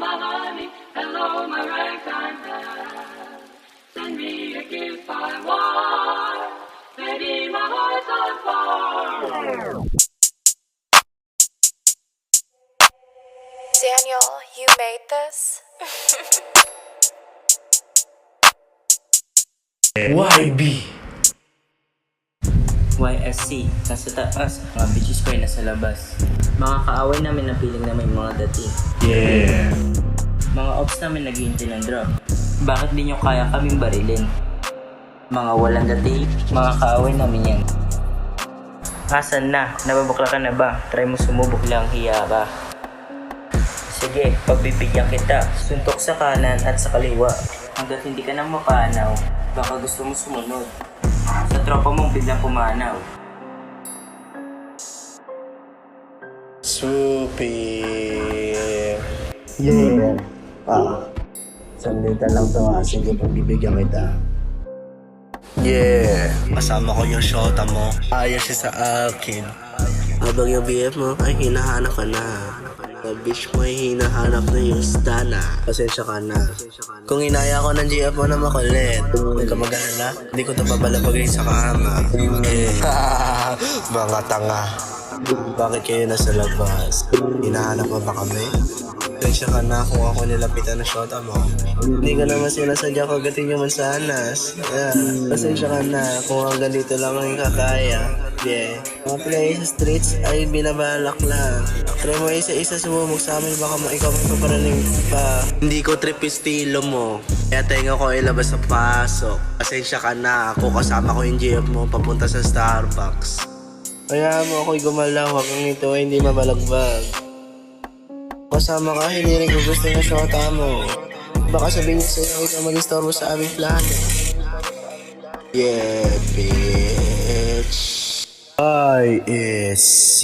my honey, hello, my ragtime pal. Send me a gift I want, baby, my heart's on fire. Daniel, you made this? YB YSC, nasa taas, mga bitches ko ay nasa labas. Mga kaaway namin na piling na may mga dating. Yeah. Mga ops namin naghihintay ng drop. Bakit di nyo kaya kaming barilin? Mga walang dating, mga kaaway namin yan. Asan na? Nababukla ka na ba? Try mo sumubok lang, hiya ba? Sige, pagbibigyan kita. Suntok sa kanan at sa kaliwa. Hanggat hindi ka nang mapanaw, baka gusto mo sumunod. Sa tropa mong biglang pumanaw. Super. Yeah. Sandita lang to sige pagbibigyan kita. Yeah. Kasama ko yung shota mo. Ayos siya sa akin. Habang yung BF mo ay hinahanap ka na. Sa bitch mo ay hinahanap na yung stana. Pasensya ka na. Kung inaya ko ng GF mo na makulit, huwag ka mag-alala, hindi ko ito babalapagay sa kama. Mga tanga. Bakit kayo nasa labas? Hinahanap mo ba kami? Pasensya ka na kung ako nilapitan ng shota mo. Hindi ka naman sinasadya ko gating yung mansanas. Pasensya ka na kung hanggang dito lang ang kakaya. Yeah. Mga play sa streets ay binabalak lang. Try mo isa-isa sumumog sa amin, baka ikaw magpaparaling pa. Hindi ko trip yung estilo mo, kaya tenga ko ilabas sa pasok. Pasensya ka na, ako kasama ko yung GF mo papunta sa Starbucks. Kaya mo ako'y gumalaw hanggang ito ay hindi mabalagbag. Kasama ka, hindi rin ko gusto na shota mo. Baka sabihin sa'yo ikaw mag-istorbo sa aming plano. Yeah, bitch. ISC